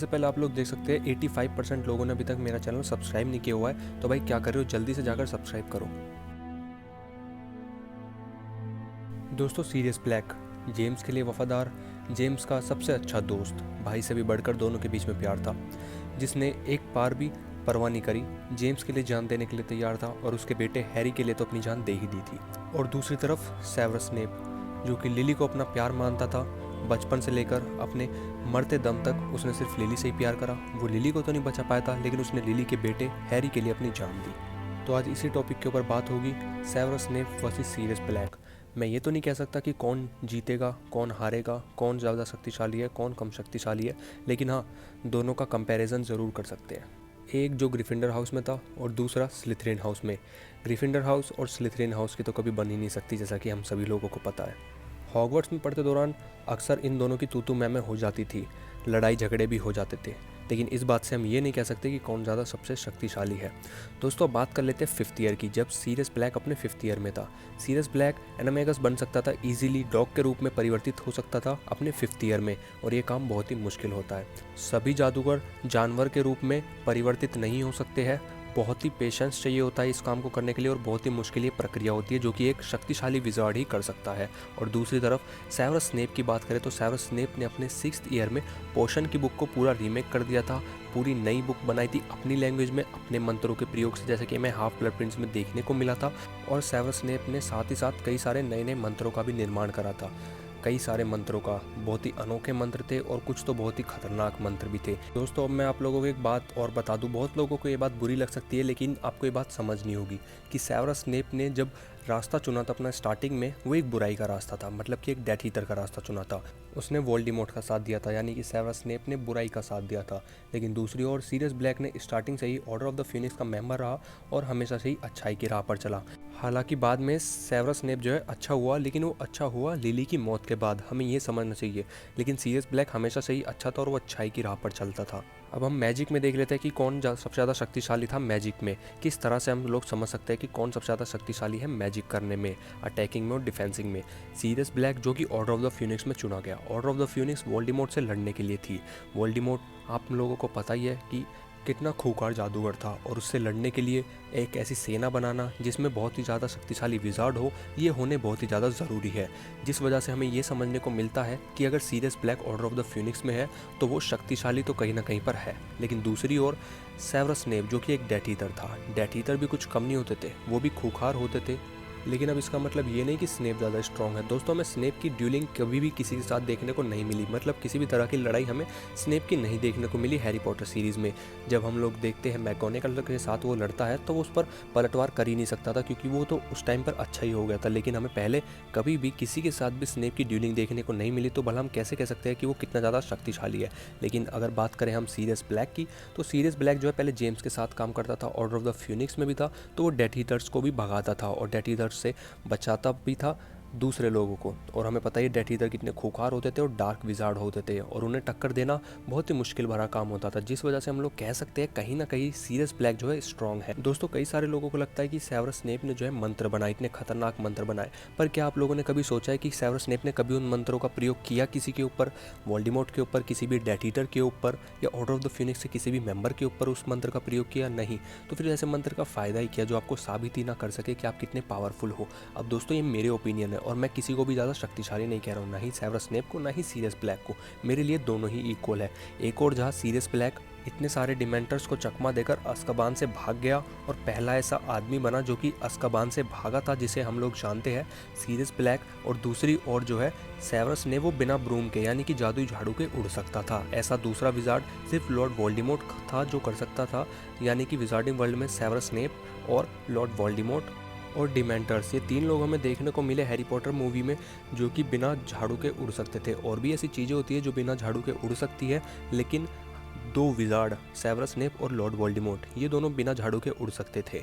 सबसे पहले आप लोग देख सकते हैं 85% लोगों ने अभी तक मेरा चैनल सब्सक्राइब नहीं किया हुआ है। तो भाई क्या कर रहे हो, जल्दी से जाकर सब्सक्राइब करो। दोस्तों, सीरियस ब्लैक जेम्स के लिए वफादार, जेम्स का सबसे अच्छा दोस्त, भाई से भी बढ़कर दोनों के बीच में प्यार था, जिसने एक बार भी परवाह नहीं करी, जेम्स के लिए जान देने के लिए तैयार था और उसके बेटे हैरी के लिए तो अपनी जान दे ही दी थी। और दूसरी तरफ सेवर्स स्नेप, जो कि लिली को अपना प्यार मानता था। बचपन से लेकर अपने मरते दम तक उसने सिर्फ लिली से ही प्यार करा। वो लिली को तो नहीं बचा पाया था, लेकिन उसने लिली के बेटे हैरी के लिए अपनी जान दी। तो आज इसी टॉपिक के ऊपर बात होगी, सेवर्स स्नेप वर्सेस सीरियस ब्लैक। मैं ये तो नहीं कह सकता कि कौन जीतेगा, कौन हारेगा, कौन ज़्यादा शक्तिशाली है, कौन कम शक्तिशाली है, लेकिन हाँ, दोनों का कंपैरिजन ज़रूर कर सकते हैं। एक जो ग्रिफिंडर हाउस में था और दूसरा स्लिथरिन हाउस में। ग्रिफिंडर हाउस और स्लिथरिन हाउस की तो कभी बन ही नहीं सकती, जैसा कि हम सभी लोगों को पता है। हॉगवर्ट्स में पढ़ते दौरान अक्सर इन दोनों की तू मैं हो जाती थी, लड़ाई झगड़े भी हो जाते थे, लेकिन इस बात से हम ये नहीं कह सकते कि कौन ज़्यादा सबसे शक्तिशाली है। दोस्तों, अब बात कर लेते हैं 5th ईयर की, जब सीरियस ब्लैक अपने 5th ईयर में था। सीरियस ब्लैक एनामेगस बन सकता था, इजीली डॉग के रूप में परिवर्तित हो सकता था अपने 5th ईयर में, और ये काम बहुत ही मुश्किल होता है। सभी जादूगर जानवर के रूप में परिवर्तित नहीं हो सकते हैं, बहुत ही पेशेंस चाहिए होता है इस काम को करने के लिए, और बहुत ही मुश्किल ये प्रक्रिया होती है जो कि एक शक्तिशाली विजार्ड ही कर सकता है। और दूसरी तरफ सेवर्स स्नेप की बात करें तो सेवर्स स्नेप ने अपने 6th ईयर में पोशन की बुक को पूरा रीमेक कर दिया था, पूरी नई बुक बनाई थी अपनी लैंग्वेज में, अपने मंत्रों के प्रयोग से, जैसे कि हमें हाफ ब्लड प्रिंट्स में देखने को मिला था। और सेवर्स स्नेप ने साथ ही साथ कई सारे नए नए मंत्रों का भी निर्माण करा था। कई सारे मंत्रों का, बहुत ही अनोखे मंत्र थे और कुछ तो बहुत ही खतरनाक मंत्र भी थे। दोस्तों, अब मैं आप लोगों को एक बात और बता दूं, बहुत लोगों को ये बात बुरी लग सकती है, लेकिन आपको ये बात समझ नहीं होगी कि सेवर्स स्नेप ने जब रास्ता चुना था अपना स्टार्टिंग में, वो एक बुराई का रास्ता था, मतलब कि एक डेथ ईटर का रास्ता चुना था। उसने वोल्डेमॉर्ट का साथ दिया था, यानी कि सेवर्स स्नेप ने बुराई का साथ दिया था। लेकिन दूसरी ओर सीरियस ब्लैक ने स्टार्टिंग से ही ऑर्डर ऑफ द फिनिक्स का मेंबर रहा और हमेशा से ही अच्छाई की राह पर चला। हालांकि बाद में सेवर्स स्नेप जो है अच्छा हुआ, लेकिन वो अच्छा हुआ लिली की मौत के बाद, हमें ये समझना चाहिए। लेकिन सीरियस ब्लैक हमेशा से ही अच्छा था और वो अच्छाई की राह पर चलता था। अब हम मैजिक में देख लेते हैं कि कौन सबसे ज़्यादा शक्तिशाली था मैजिक में। किस तरह से हम लोग समझ सकते हैं कि कौन सबसे ज़्यादा शक्तिशाली है मैजिक करने में, अटैकिंग में और डिफेंसिंग में। सीरियस ब्लैक, जो कि ऑर्डर ऑफ द फ्यूनिक्स में चुना गया। Order of the Phoenix Voldemort से लड़ने के लिए थी। वोल्डेमॉर्ट आप लोगों को पता ही है कि कितना खूंखार जादूगर था, और उससे लड़ने के लिए एक ऐसी सेना बनाना जिसमें बहुत ही ज़्यादा शक्तिशाली विजार्ड हो, ये होने बहुत ही ज़्यादा ज़रूरी है। जिस वजह से हमें ये समझने को मिलता है कि अगर Sirius Black order of the Phoenix में है तो वो शक्तिशाली तो कहीं ना कहीं पर है। लेकिन दूसरी ओर सेवर्स स्नेप, जो कि एक डेथ ईटर था, डेथ ईटर भी कुछ कम नहीं होते थे, वो भी खूंखार होते थे। लेकिन अब इसका मतलब ये नहीं कि स्नेप ज़्यादा स्ट्रॉन्ग है। दोस्तों, हमें स्नेप की ड्यूलिंग कभी भी किसी के साथ देखने को नहीं मिली, मतलब किसी भी तरह की लड़ाई हमें स्नेप की नहीं देखने को मिली हैरी पॉटर सीरीज़ में। जब हम लोग देखते हैं मैगोनेगल के साथ वो लड़ता है तो वो उस पर पलटवार कर ही नहीं सकता था, क्योंकि वो तो उस टाइम पर अच्छा ही हो गया था। लेकिन हमें पहले कभी भी किसी के साथ भी स्नेप की ड्यूलिंग देखने को नहीं मिली, तो भला हम कैसे कह सकते हैं कि वो कितना ज़्यादा शक्तिशाली है। लेकिन अगर बात करें हम सीरियस ब्लैक की, तो सीरियस ब्लैक जो है पहले जेम्स के साथ काम करता था, ऑर्डर ऑफ द फ्यूनिक्स में भी था, तो वो डेथ ईटर्स को भी भगाता था और डेथ ईटर्स से बचाता भी था दूसरे लोगों को। और हमें पता है डेथ ईटर कितने खूंखार होते थे और डार्क विजार्ड होते थे, और उन्हें टक्कर देना बहुत ही मुश्किल भरा काम होता था, जिस वजह से हम लोग कह सकते हैं कहीं ना कहीं सीरियस ब्लैक जो है स्ट्रॉन्ग है। दोस्तों, कई सारे लोगों को लगता है कि सेवर्स स्नेप ने जो है मंत्र बनाए, इतने खतरनाक मंत्र बनाए, पर क्या आप लोगों ने कभी सोचा है कि सेवर्स स्नेप ने कभी उन मंत्रों का प्रयोग किया किसी के ऊपर, वोल्डेमॉर्ट के ऊपर, किसी भी डेथ ईटर के ऊपर, या ऑर्डर ऑफ द फ्यूनिक्स से किसी भी मेंबर के ऊपर उस मंत्र का प्रयोग किया? नहीं। तो फिर ऐसे मंत्र का फायदा ही किया जो आपको साबित ही ना कर सके कि आप कितने पावरफुल हो। अब दोस्तों, ये मेरे ओपिनियन है और मैं किसी को भी ज़्यादा शक्तिशाली नहीं कह रहा हूँ, ना ही सेवर्स स्नेप को, ना ही सीरियस ब्लैक को। मेरे लिए दोनों ही इक्वल है। एक और जहाँ सीरियस ब्लैक इतने सारे डिमेंटर्स को चकमा देकर अज़्काबान से भाग गया और पहला ऐसा आदमी बना जो कि अज़्काबान से भागा था, जिसे हम लोग जानते हैं सीरियस ब्लैक। और दूसरी ओर जो है सेवर्स ने, वो बिना ब्रूम के यानी कि जादुई झाड़ू के उड़ सकता था। ऐसा दूसरा विजार्ड सिर्फ लॉर्ड वोल्डेमॉर्ट था जो कर सकता था, यानी कि विजार्डिंग वर्ल्ड में सेवर्स स्नेप और लॉर्ड वोल्डेमॉर्ट और डिमेंटर्स, ये 3 लोग हमें देखने को मिले हैरी पॉटर मूवी में, जो कि बिना झाड़ू के उड़ सकते थे। और भी ऐसी चीज़ें होती है जो बिना झाड़ू के उड़ सकती है, लेकिन 2 विजार्ड सेवर्स स्नेप और लॉर्ड वोल्डेमॉर्ट, ये दोनों बिना झाड़ू के उड़ सकते थे,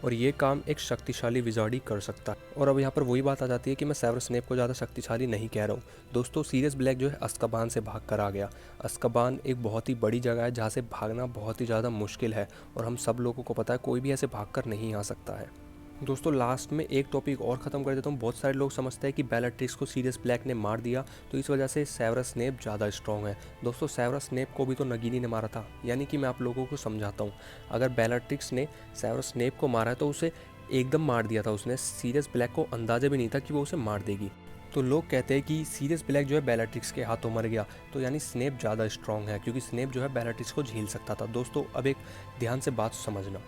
और ये काम एक शक्तिशाली विजार्ड ही कर सकता है। और अब यहाँ पर वही बात आ जाती है कि मैं सेवर्स स्नेप को ज़्यादा शक्तिशाली नहीं कह रहा हूँ। दोस्तों, सीरियस ब्लैक जो है अज़्काबान से भाग कर आ गया। अज़्काबान एक बहुत ही बड़ी जगह है जहाँ से भागना बहुत ही ज़्यादा मुश्किल है, और हम सब लोगों को पता है कोई भी ऐसे भाग कर नहीं आ सकता है। दोस्तों लास्ट में एक टॉपिक और ख़त्म कर देता हूँ। बहुत सारे लोग समझते हैं कि बेllaट्रिक्स को सीरियस ब्लैक ने मार दिया तो इस वजह से सेवरस स्नेप ज़्यादा स्ट्रॉन्ग है। दोस्तों सेवरस स्नेप को भी तो नगीनी ने मारा था, यानी कि मैं आप लोगों को समझाता हूँ। अगर बेllaट्रिक्स ने सेवरस स्नेप को मारा है तो उसे एकदम मार दिया था उसने। सीरियस ब्लैक को अंदाज़ा भी नहीं था कि वो उसे मार देगी। तो लोग कहते हैं कि सीरियस ब्लैक जो है बेllaट्रिक्स के हाथों मर गया, तो यानी स्नेप ज़्यादा स्ट्रॉन्ग है क्योंकि स्नेप जो है बेllaट्रिक्स को झेल सकता था। दोस्तों अब एक ध्यान से बात समझना,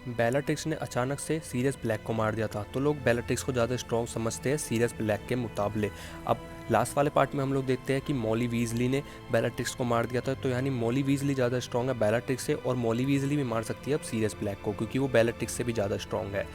बेllaट्रिक्स ने अचानक से सीरियस ब्लैक को मार दिया था तो लोग बेllaट्रिक्स को ज़्यादा स्ट्रॉन्ग समझते हैं सीरियस ब्लैक के मुकाबले। अब लास्ट वाले पार्ट में हम लोग देखते हैं कि मॉली वीजली ने बेllaट्रिक्स को मार दिया था, तो यानी मॉली वीजली ज़्यादा स्ट्रॉन्ग है बेllaट्रिक्स से, और मॉली वीजली भी मार सकती है अब सीरियस ब्लैक को क्योंकि वो बेllaट्रिक्स से भी ज़्यादा स्ट्रॉन्ग है।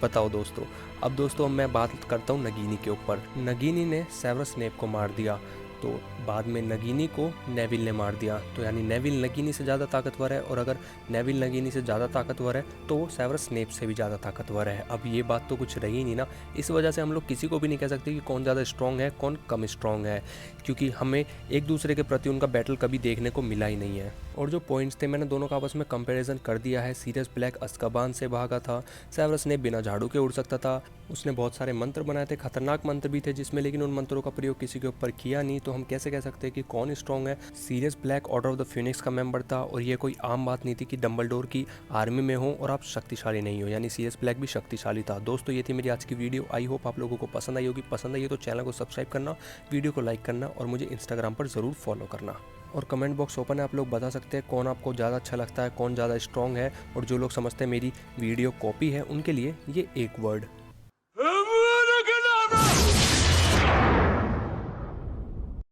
बताओ दोस्तों। अब दोस्तों मैं बात करता हूँ नगीनी के ऊपर। नगीनी ने सेवरस स्नेप को मार दिया तो बाद में नगीनी को नेविल ने मार दिया, तो यानी नेविल नगीनी से ज़्यादा ताकतवर है, और अगर नेविल नगीनी से ज़्यादा ताकतवर है तो वो सेवरस स्नेप से भी ज़्यादा ताकतवर है। अब ये बात तो कुछ रही नहीं ना, इस वजह से हम लोग किसी को भी नहीं कह सकते कि कौन ज़्यादा स्ट्रॉन्ग है कौन कम स्ट्रॉन्ग है, क्योंकि हमें एक दूसरे के प्रति उनका बैटल कभी देखने को मिला ही नहीं है। और जो पॉइंट्स थे मैंने दोनों का आपस में कंपैरिजन कर दिया है। सीरियस ब्लैक अज़्काबान से भागा था, सेवरस स्नेप बिना झाड़ू के उड़ सकता था, उसने बहुत सारे मंत्र बनाए थे, खतरनाक मंत्र भी थे जिसमें, लेकिन उन मंत्रों का प्रयोग किसी के ऊपर किया नहीं। तो हम कैसे कह सकते हैं कि कौन स्ट्रॉन्ग है? Sirius Black order of the Phoenix का मेंबर था और ये कोई आम बात नहीं थी कि डंबलडोर की आर्मी में हो और आप शक्तिशाली नहीं हो, यानी सीरियस ब्लैक भी शक्तिशाली था। दोस्तों ये थी मेरी आज की वीडियो, आई होप आप लोगों को पसंद आई होगी। पसंद आई हो तो चैनल को सब्सक्राइब करना, वीडियो को लाइक करना और मुझे इंस्टाग्राम पर ज़रूर फॉलो करना। और कमेंट बॉक्स ओपन है, आप लोग बता सकते हैं कौन आपको ज़्यादा अच्छा लगता है, कौन ज़्यादा स्ट्रॉन्ग है, और जो लोग समझते हैं मेरी वीडियो कॉपी है उनके लिए ये एक वर्ड